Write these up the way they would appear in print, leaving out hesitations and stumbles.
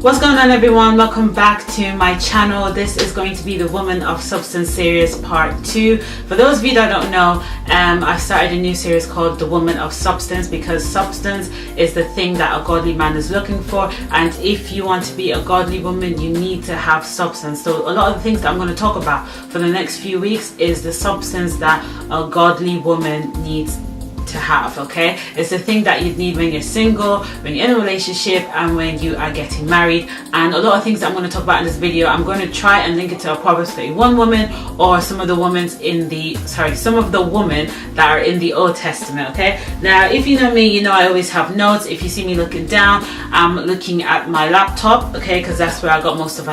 What's going on, everyone? Welcome back to my channel. This is going to be the Woman of Substance series part 2. For those of you that don't know, I've started a new series called the Woman of Substance, because substance is the thing that a godly man is looking for, and if you want to be a godly woman, you need to have substance. So a lot of the things that I'm going to talk about for the next few weeks is the substance that a godly woman needs to have. Okay, it's the thing that you need when you're single, when you're in a relationship, and when you are getting married. And a lot of things that I'm going to talk about in this video, I'm going to try and link it to a Proverbs 31 woman, or some of the women that are in the Old Testament. Okay, now if you know me, you know I always have notes. If you see me looking down, I'm looking at my laptop, okay, because that's where I got most of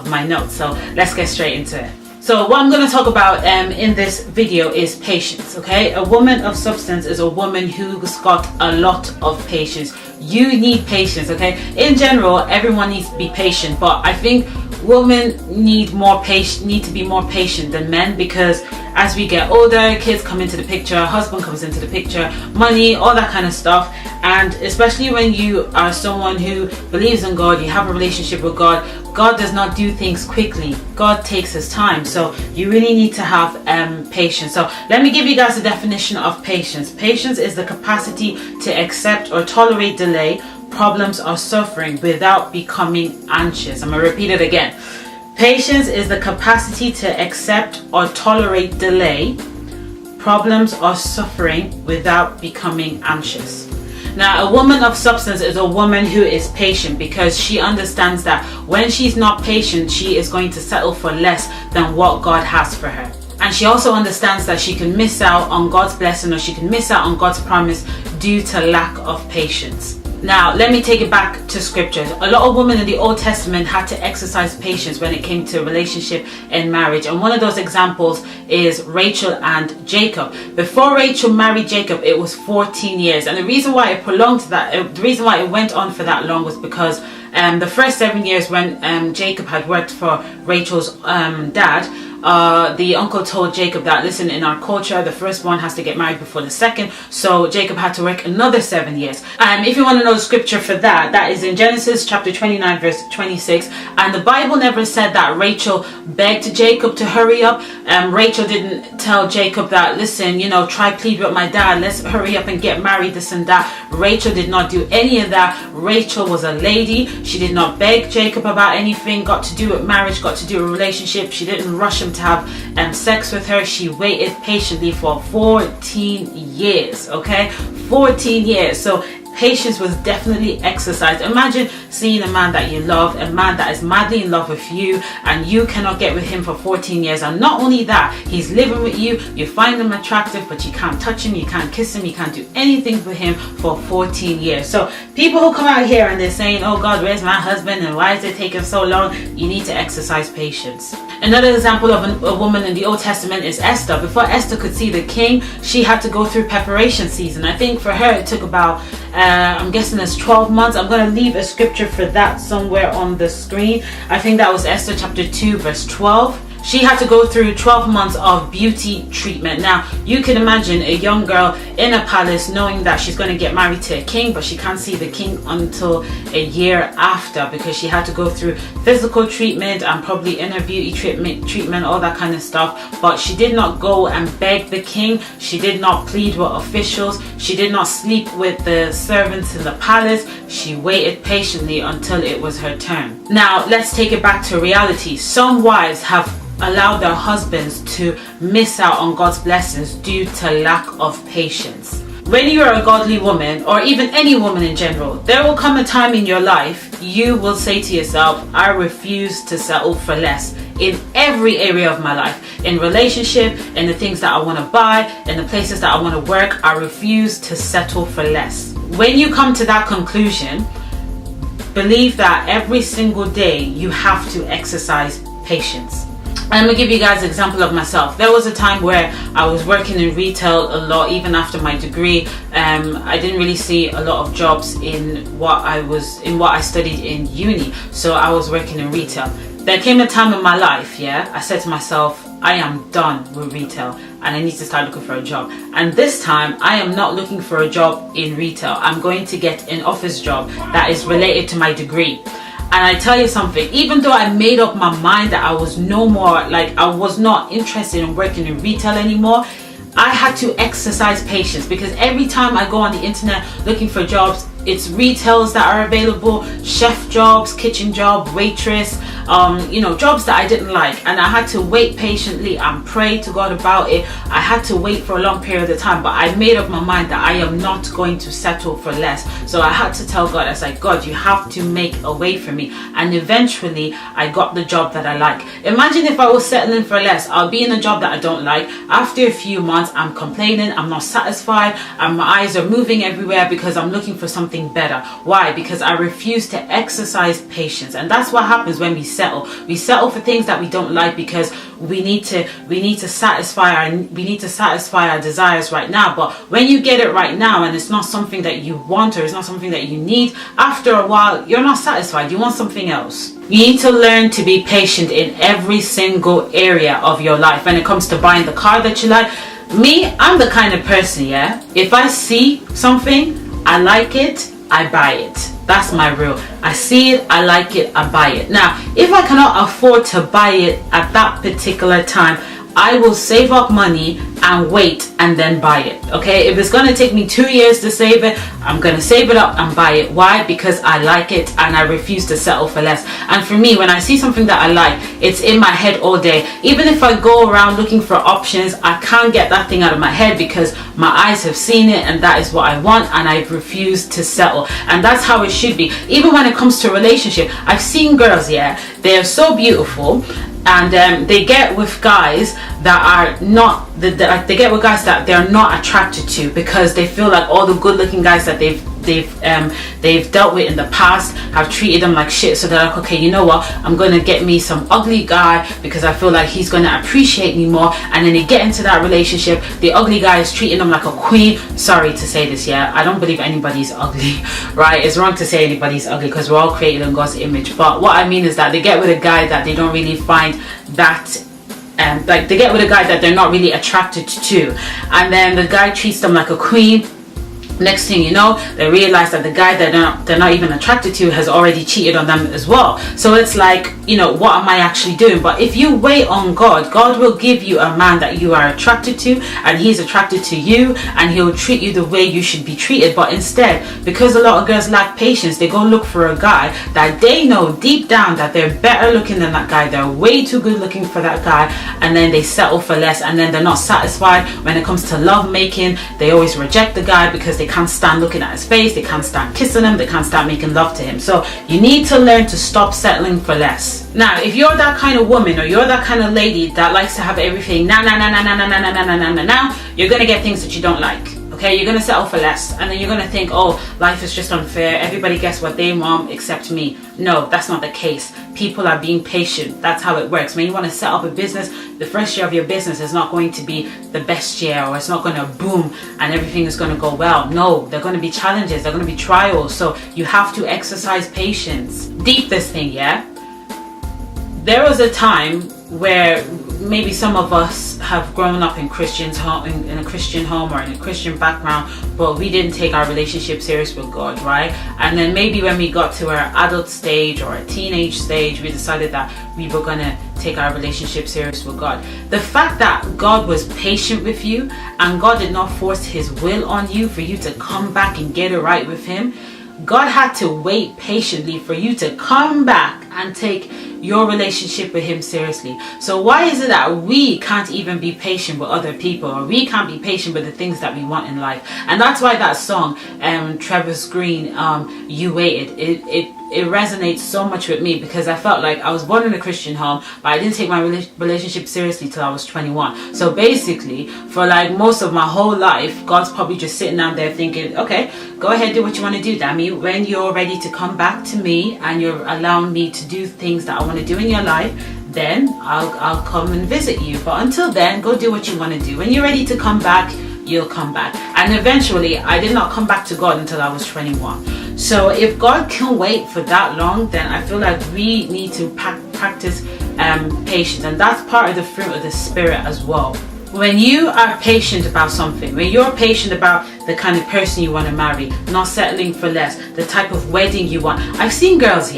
my notes. So let's get straight into it. So what I'm going to talk about in this video is patience, okay? A woman of substance is a woman who's got a lot of patience. You need patience, okay? In general, everyone needs to be patient, but I think women need to be more patient than men, because as we get older, kids come into the picture, husband comes into the picture, money, all that kind of stuff. And especially when you are someone who believes in God, you have a relationship with God, God does not do things quickly. God takes his time. So you really need to have patience. So let me give you guys a definition of patience. Patience is the capacity to accept or tolerate delay, problems, or suffering without becoming anxious. I'm going to repeat it again. Patience is the capacity to accept or tolerate delay, problems, or suffering without becoming anxious. Now, a woman of substance is a woman who is patient, because she understands that when she's not patient, she is going to settle for less than what God has for her. And she also understands that she can miss out on God's blessing, or she can miss out on God's promise due to lack of patience. Now, let me take it back to scripture. A lot of women in the Old Testament had to exercise patience when it came to relationship and marriage. And one of those examples is Rachel and Jacob. Before Rachel married Jacob, it was 14 years. And the reason why it the reason why it went on for that long was because the first 7 years when Jacob had worked for Rachel's dad, the uncle told Jacob that, listen, in our culture, the firstborn has to get married before the second. So Jacob had to work another 7 years. If you want to know the scripture for that, that is in Genesis chapter 29 verse 26. And the Bible never said that Rachel begged Jacob to hurry up. Rachel didn't tell Jacob that, listen, try plead with my dad, let's hurry up and get married, this and that. Rachel did not do any of that. Rachel was a lady. She did not beg Jacob about anything got to do with marriage, got to do with a relationship. She didn't rush him to have sex with her. She waited patiently for 14 years, okay? 14 years. So patience was definitely exercised. Imagine seeing a man that you love, a man that is madly in love with you, and you cannot get with him for 14 years. And not only that, he's living with you, you find him attractive, but you can't touch him, you can't kiss him, you can't do anything with him for 14 years. So people who come out here and they're saying, oh God, where's my husband and why is it taking so long? You need to exercise patience. Another example of a woman in the Old Testament is Esther. Before Esther could see the king, she had to go through preparation season. I think for her it took about I'm guessing it's 12 months. I'm going to leave a scripture for that somewhere on the screen. I think that was Esther chapter 2 verse 12. She had to go through 12 months of beauty treatment. Now, you can imagine a young girl in a palace knowing that she's going to get married to a king, but she can't see the king until a year after, because she had to go through physical treatment and probably inner beauty treatment, all that kind of stuff. But she did not go and beg the king. She did not plead with officials. She did not sleep with the servants in the palace. She waited patiently until it was her turn. Now, let's take it back to reality. Some wives have allow their husbands to miss out on God's blessings due to lack of patience. When you are a godly woman, or even any woman in general, there will come a time in your life you will say to yourself, I refuse to settle for less in every area of my life. In relationship, in the things that I want to buy, in the places that I want to work, I refuse to settle for less. When you come to that conclusion, believe that every single day you have to exercise patience. I'm going to give you guys an example of myself. There was a time where I was working in retail a lot, even after my degree. I didn't really see a lot of jobs in what I studied in uni. So I was working in retail. There came a time in my life, I said to myself, I am done with retail and I need to start looking for a job. And this time, I am not looking for a job in retail. I'm going to get an office job that is related to my degree. And I tell you something, even though I made up my mind that I was no more, like I was not interested in working in retail anymore, I had to exercise patience, because every time I go on the internet looking for jobs, it's retails that are available, chef jobs, kitchen job, waitress, jobs that I didn't like, and I had to wait patiently and pray to God about it. I had to wait for a long period of time, but I made up my mind that I am not going to settle for less. So I had to tell God, I was like, God, you have to make a way for me. And eventually I got the job that I like. Imagine if I was settling for less. I'll be in a job that I don't like. After a few months, I'm complaining, I'm not satisfied, and my eyes are moving everywhere because I'm looking for something better. Why? Because I refuse to exercise patience. And that's what happens when we settle. We settle for things that we don't like because we need to satisfy our desires right now. But when you get it right now and it's not something that you want, or it's not something that you need, after a while you're not satisfied. You want something else. You need to learn to be patient in every single area of your life. When it comes to buying the car that you like, me, I'm the kind of person, if I see something, I like it, I buy it. That's my rule. I see it, I like it, I buy it. Now, if I cannot afford to buy it at that particular time, I will save up money and wait and then buy it. Okay, if it's going to take me 2 years to save it, I'm going to save it up and buy it. Why? Because I like it and I refuse to settle for less. And for me, when I see something that I like, it's in my head all day. Even if I go around looking for options, I can't get that thing out of my head because my eyes have seen it and that is what I want, and I refuse to settle. And that's how it should be. Even when it comes to relationship, I've seen girls, they are so beautiful, and they get with guys that are not they get with guys that they're not attracted to, because they feel like all the good looking guys that they've dealt with in the past have treated them like shit. So they're like, okay, you know what, I'm gonna get me some ugly guy because I feel like he's gonna appreciate me more. And then they get into that relationship, the ugly guy is treating them like a queen. Sorry to say this, I don't believe anybody's ugly, right? It's wrong to say anybody's ugly because we're all created in God's image. But what I mean is that they get with a guy that they don't really find that they get with a guy that they're not really attracted to, and then the guy treats them like a queen. Next thing you know, they realize that the guy that they're not even attracted to has already cheated on them as well. So it's like, what am I actually doing? But if you wait on God, God will give you a man that you are attracted to, and he's attracted to you, and he'll treat you the way you should be treated. But instead, because a lot of girls lack patience, they go look for a guy that they know deep down that they're better looking than that guy. They're way too good looking for that guy, and then they settle for less, and then they're not satisfied. When it comes to love making, they always reject the guy because they can't stand looking at his face, they can't stand kissing him, they can't stand making love to him. So you need to learn to stop settling for less. Now, if you're that kind of woman, or you're that kind of lady that likes to have everything now, you're gonna get things that you don't like. Okay, you're gonna settle for less, and then you're gonna think, oh, life is just unfair, everybody gets what they want except me. No, that's not the case. People are being patient. That's how it works. When you want to set up a business, the first year of your business is not going to be the best year, or it's not going to boom and everything is going to go well. No, there are going to be challenges, there are going to be trials. So you have to exercise patience. Deep this thing, there was a time where maybe some of us have grown up in Christian home, in a Christian home or in a Christian background, but we didn't take our relationship serious with God, right? And then maybe when we got to our adult stage or our teenage stage, we decided that we were gonna take our relationship serious with God. The fact that God was patient with you and God did not force his will on you for you to come back and get it right with him, God had to wait patiently for you to come back and take your relationship with him seriously. So why is it that we can't even be patient with other people, or we can't be patient with the things that we want in life? And that's why that song, Travis Green, You Waited, it resonates so much with me, because I felt like I was born in a Christian home, but I didn't take my relationship seriously till I was 21. So basically, for like most of my whole life, God's probably just sitting down there thinking, okay, go ahead, do what you want to do, Dami. When you're ready to come back to me and you're allowing me to do things that I want to do in your life, then I'll come and visit you. But until then, go do what you want to do. When you're ready to come back, you'll come back. And eventually, I did not come back to God until I was 21. So if God can wait for that long, then I feel like we need to practice patience, and that's part of the fruit of the Spirit as well. When you are patient about something, when you're patient about the kind of person you want to marry, not settling for less, the type of wedding you want. I've seen girls,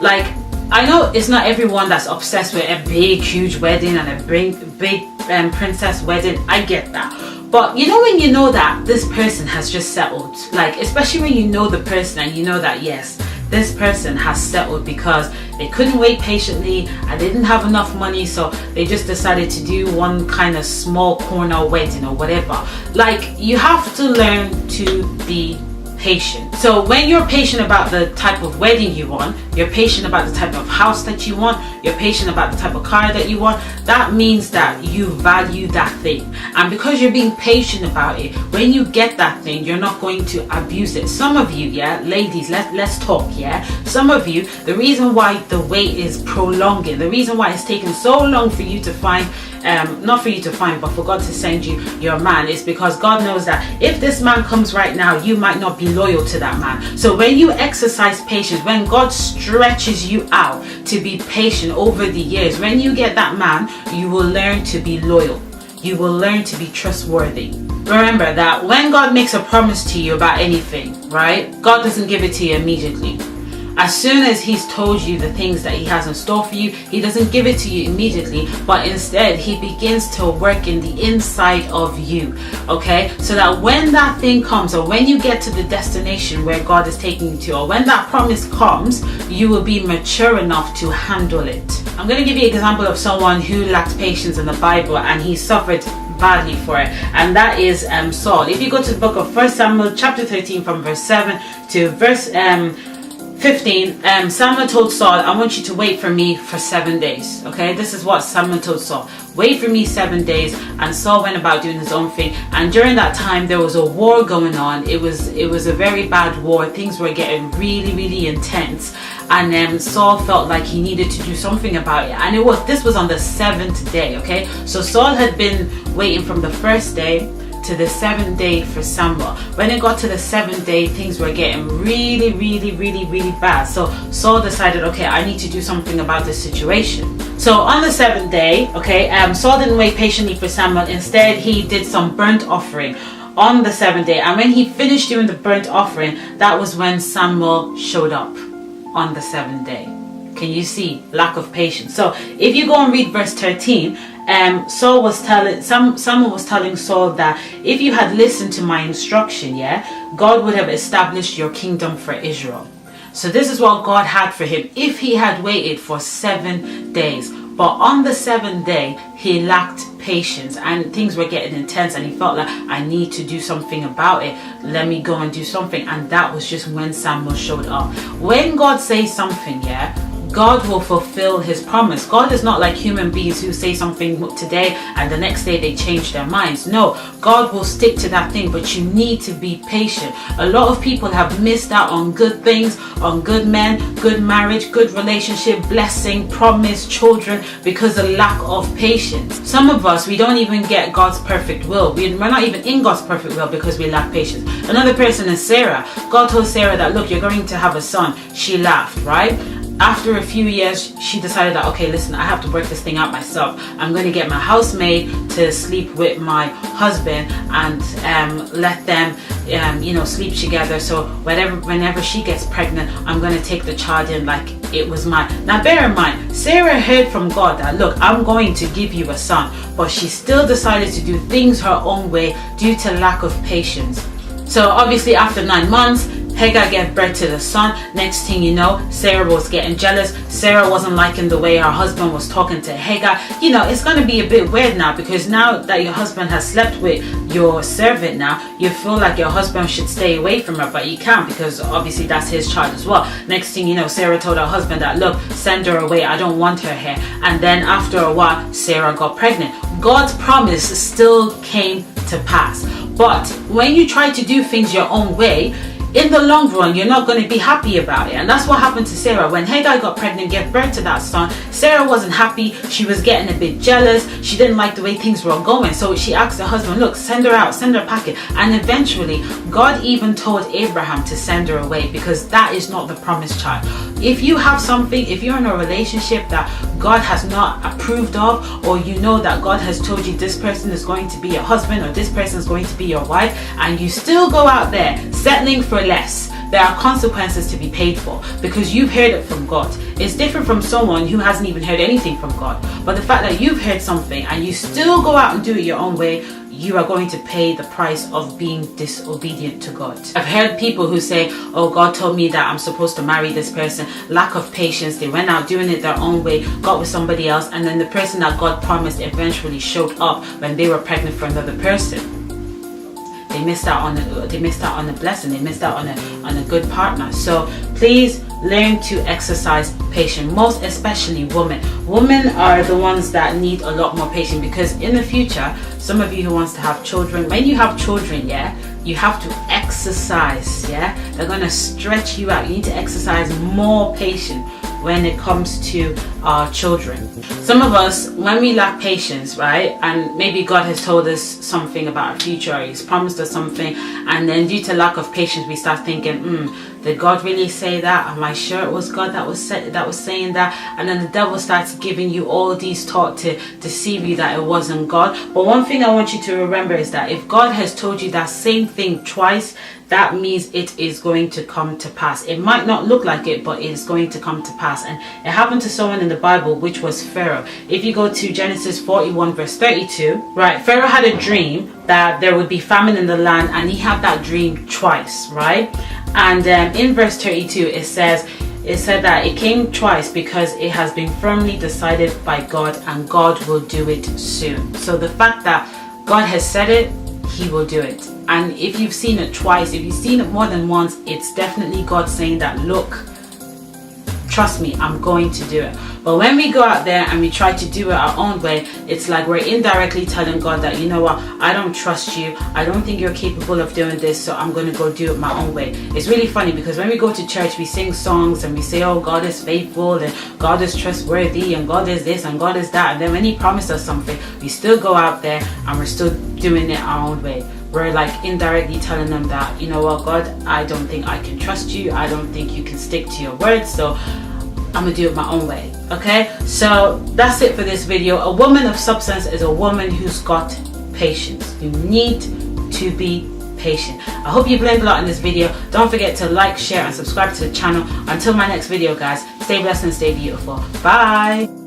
Like, I know it's not everyone that's obsessed with a big, huge wedding and a big princess wedding. I get that. But you know, when you know that this person has just settled, like, especially when you know the person and you know that, yes, this person has settled because they couldn't wait patiently and they didn't have enough money, so they just decided to do one kind of small corner wedding or whatever. Like, you have to learn to be patient. So when you're patient about the type of wedding you want, you're patient about the type of house that you want, you're patient about the type of car that you want, that means that you value that thing. And because you're being patient about it, when you get that thing, you're not going to abuse it. Some of you, yeah, ladies, let's talk, yeah. Some of you, the reason why the wait is prolonging, the reason why it's taken so long for you to find, not for you to find, but for God to send you your man, is because God knows that if this man comes right now, you might not be loyal to that man. So when you exercise patience, when God stretches you out to be patient over the years, when you get that man, you will learn to be loyal. You will learn to be trustworthy. Remember that when God makes a promise to you about anything, right, God doesn't give it to you immediately. As soon as he's told you the things that he has in store for you, he doesn't give it to you immediately, but instead he begins to work in the inside of you, okay? So that when that thing comes, or when you get to the destination where God is taking you to, or when that promise comes, you will be mature enough to handle it. I'm going to give you an example of someone who lacked patience in the Bible and he suffered badly for it, and that is Saul. If you go to the book of 1 Samuel chapter 13 from verse 7 to verse 15, Samuel told Saul, I want you to wait for me for 7 days. Okay, this is what Samuel told Saul. Wait for me 7 days. And Saul went about doing his own thing. And during that time, there was a war going on. It was a very bad war. Things were getting really, really intense. And Saul felt like he needed to do something about it. And this was on the 7th day. Okay, so Saul had been waiting from the first day to the 7th day for Samuel. When it got to the 7th day, things were getting really, really, really, really bad. So Saul decided, okay, I need to do something about this situation. So on the 7th day, okay, Saul didn't wait patiently for Samuel. Instead, he did some burnt offering on the 7th day. And when he finished doing the burnt offering, that was when Samuel showed up on the 7th day. Can you see? Lack of patience. So if you go and read verse 13, Samuel was telling Saul that if you had listened to my instruction, yeah, God would have established your kingdom for Israel. So this is what God had for him if he had waited for 7 days. But on the 7th day, he lacked patience and things were getting intense and he felt like, I need to do something about it. Let me go and do something. And that was just when Samuel showed up. When God says something, yeah, God will fulfill his promise. God is not like human beings who say something today and the next day they change their minds. No, God will stick to that thing, but you need to be patient. A lot of people have missed out on good things, on good men, good marriage, good relationship, blessing, promise, children, because of lack of patience. Some of us, we don't even get God's perfect will. We're not even in God's perfect will because we lack patience. Another person is Sarah. God told Sarah that, look, you're going to have a son. She laughed, right? After a few years, she decided that, okay, listen, I have to work this thing out myself. I'm going to get my housemaid to sleep with my husband and let them, sleep together. So whenever she gets pregnant, I'm going to take the child in like it was mine. Now, bear in mind, Sarah heard from God that, look, I'm going to give you a son. But she still decided to do things her own way due to lack of patience. So obviously, after 9 months, Hagar gave birth to the son. Next thing you know, Sarah was getting jealous. Sarah wasn't liking the way her husband was talking to Hagar. It's going to be a bit weird now, because now that your husband has slept with your servant now, you feel like your husband should stay away from her, but you can't, because obviously that's his child as well. Next thing you know, Sarah told her husband that, look, send her away. I don't want her here. And then after a while, Sarah got pregnant. God's promise still came to pass. But when you try to do things your own way, in the long run, you're not going to be happy about it. And that's what happened to Sarah. When Hagar got pregnant, gave birth to that son, Sarah wasn't happy. She was getting a bit jealous. She didn't like the way things were going. So she asked her husband, look, send her out, send her packing. And eventually, God even told Abraham to send her away, because that is not the promised child. If you have something, if you're in a relationship that God has not approved of, or you know that God has told you this person is going to be your husband or this person is going to be your wife, and you still go out there settling for less, there are consequences to be paid for, because you've heard it from God. It's different from someone who hasn't even heard anything from God. But the fact that you've heard something and you still go out and do it your own way, you are going to pay the price of being disobedient to God. I've heard people who say, oh, God told me that I'm supposed to marry this person. Lack of patience. They went out doing it their own way, got with somebody else, and then the person that God promised eventually showed up when they were pregnant for another person. They missed out on a blessing. They missed out on a good partner. So please learn to exercise patience, most especially women. Women are the ones that need a lot more patience, because in the future, some of you who wants to have children, when you have children, you have to exercise, they're going to stretch you out. You need to exercise more patience when it comes to our children. Some of us, when we lack patience, right, and maybe God has told us something about our future, or He's promised us something, and then due to lack of patience, we start thinking, did God really say that? Am I sure it was God that was saying that? And then the devil starts giving you all these thoughts to deceive you that it wasn't God. But one thing I want you to remember is that if God has told you that same thing twice, that means it is going to come to pass. It might not look like it, but it is going to come to pass. And it happened to someone in the Bible, which was Pharaoh. If you go to Genesis 41 verse 32, right, Pharaoh had a dream that there would be famine in the land, and he had that dream twice, right? And in verse 32 it said that it came twice because it has been firmly decided by God, and God will do it soon. So the fact that God has said it, He will do it. And if you've seen it twice, if you've seen it more than once, it's definitely God saying that, look, trust me, I'm going to do it. But when we go out there and we try to do it our own way, it's like we're indirectly telling God that, you know what, I don't trust you. I don't think you're capable of doing this, so I'm going to go do it my own way. It's really funny because when we go to church, we sing songs and we say, oh, God is faithful and God is trustworthy and God is this and God is that. And then when He promised us something, we still go out there and we're still doing it our own way. We're like indirectly telling them that, you know what, God, I don't think I can trust you. I don't think you can stick to your words, so I'm gonna do it my own way. Okay, so that's it for this video. A woman of substance is a woman who's got patience. You need to be patient. I hope you've learned a lot in this video. Don't forget to like, share and subscribe to the channel. Until my next video, guys, stay blessed and stay beautiful. Bye.